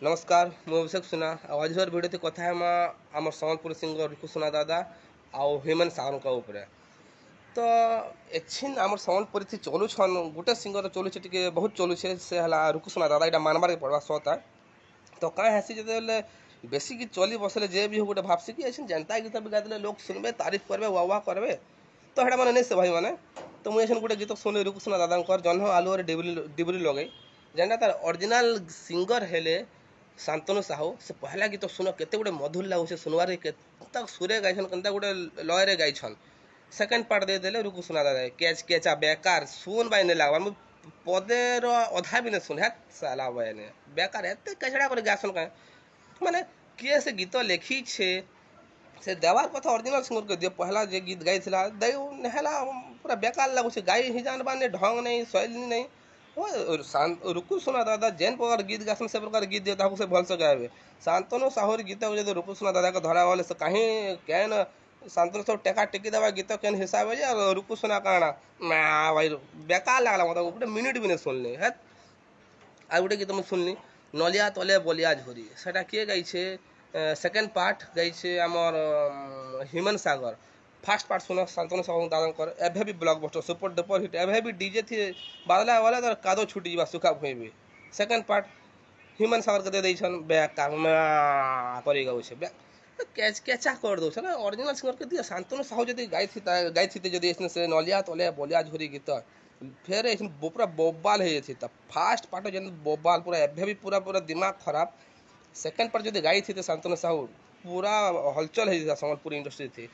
नमस्कार मु अभिषेक सुना आज भिडियो थी कथा आम सम्बलपुर सिंगर रुकु सुना दादा आउ ह्यूमन सागर उपरे तो एछिन आम सम्बलपुर थी चलुछन गोटे सिंगर चलुचे टिके बहुत चलुचे से हला रुकु सुना दादा यहाँ मानबार के पड़वा सता तो कहाँ हेसी जो बेसी की चली बसले जे भी हो गोटे भावसी कि जनता गीत भी गाते लोग सुनबे तारीफ करबे वाह वाह करबे तो हेटा मैंने नहीं से भाई मैंने तो मुझे गोटे गीत शुणिली रुकु सुना दादा जन्ह आलुअर डिबरी लगे जेनटा तार ओरिजिनल सिंगर हेले शांतनु साहू से पहला गीत सुन केते गुटे मधुर लगुचे सुनवार केता सुरे गाइछन केता गुटे लयरे गाइछन सेकंड पार्ट दे देले रुकु सुना दादा कैच कैचा बेकार सुन बाय ने लागबा मु पदेर अधा भी ने सुन है साला बाय ने बेकार एते कचड़ा कर गासन का माने के से गीत लेखी छे से देवार कथा ओरिजिनल सिंगर के दियो पहला जे गीत गाइथिला दैउ नेहला पूरा बेकार लागुचे गाई हि जानबा ने ढंग नहीं शैली नहीं रुकु सुना दादा जेन प्रकार गीत गासन से प्रकार गीत देता से भल से गावे शांतनु साहुर गीत जो रुकु सुना दादा के धरा वाले से कहीं कैन शांतनु साहू टेका टेकी देवा गीत कैन हिसाब है रुकु सुना काना भाई बेकार लागला मतलब गोटे मिनिट भी नहीं सुनली है आ गोटे गीत मुझे सुनली नलिया तले बलिया झोरी सेटा किए गाई सेकेंड पार्ट गाई आमर ह्यूमन सागर फास्ट पार्ट सुन शांतनु साहू दादा एभे भी ब्लॉकबस्टर सुपर डुपर हिट एभे भी डीजे थी बादला वाला तर कादो छुटी जा सुखा भई भी सेकेंड पार्ट ह्यूमन सागर के दे दैछन बेकार करी गाउ छे कैच कैचा कर दो ना ओरिजिनल सिंगर के दिया शांतनु साहू जदी गाई थी जदी इसने से नलिया तले बलिया झोरी गीत फिर इसमें पूरा बोबाल है थी तब फास्ट पार्ट जन बोबाल पूरा एभे भी पूरा पूरा दिमाग खराब सेकेंड पार्ट जदी गाई थी तो शांतनु साहू पूरा हलचल है सम्बलपुर इंडस्ट्री थी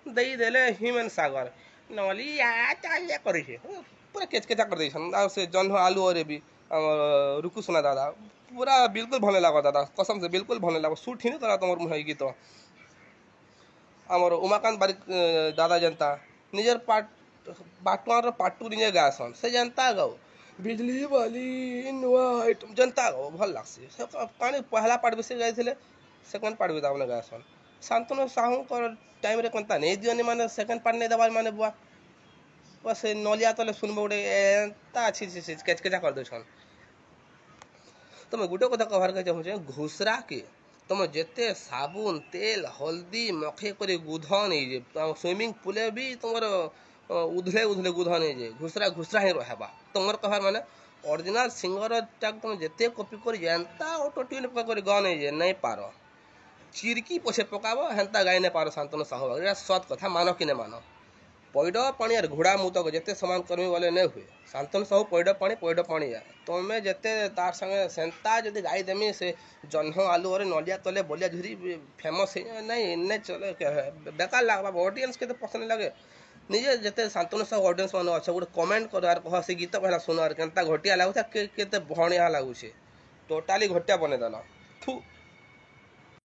दई देले ह्यूमन सागर नलिया तले करी छे पूरा केचकेचा कर दैछन आ से जन्ह आलू और भी रुकु सुना दादा पूरा बिल्कुल भले लागो दादा कसम से बिल्कुल भले लागो सूट ही नहीं करा तुम मुहे गीत आमर उमाकांत बारिक दादा जनता निजर पार्ट पार्ट टू निजे गासन से जनता गाओ बिजली वाली इन वाइट जनता गाओ भल लागसी से कहानी पहला पार्ट भी से गाइथिले सेकंड पार्ट भी दावने गासन शांतनु साहू को टाइम रे कंता नहीं दियोनी माने सेकंड पार्ट नहीं दबा माने बुआ बस नलिया तले सुनबो गोटे एंता अच्छी केचकेचा कर देछन तुम गोटे कथा कभार के चाहूँ घुसरा के तुम जिते साबुन तेल हल्दी मखे कर गुध नहीं स्विमिंग पूल भी तुम उधले उधले गुध नहीं घुसरा घुसरा ही रहबा तुम कहार माने ओरिजिनल सिंगर टाक तुम जिते कॉपी कर एंता ऑटो ट्यून कर गा नहीं पार चिरकी पछे पकाब हेन्ता गाई नहीं पार शांतनु साहू सत कथा मान कि नहीं मान पैड पानी यार घोड़ा मुतक जिते समान कर्मी वाले नहीं हुए शांतनु साहू पैड पानी यार तुम्हें जिते तार संगे सेंता जदि गाई देमी से जन्ह आलू और नलिया तले बलिया झुरी फेमस है नहीं नहीं चले बेकार लगवा ऑडियंस के पसंद लगे निजे जिते शांतनु साहू ऑडियंस मान अच्छे गोटे कमेंट कर यार कह से गीत पहला सुन यार केनता घटिया लगुता के भणिया लगुचे टोटाली घटिया बनेदेल थू।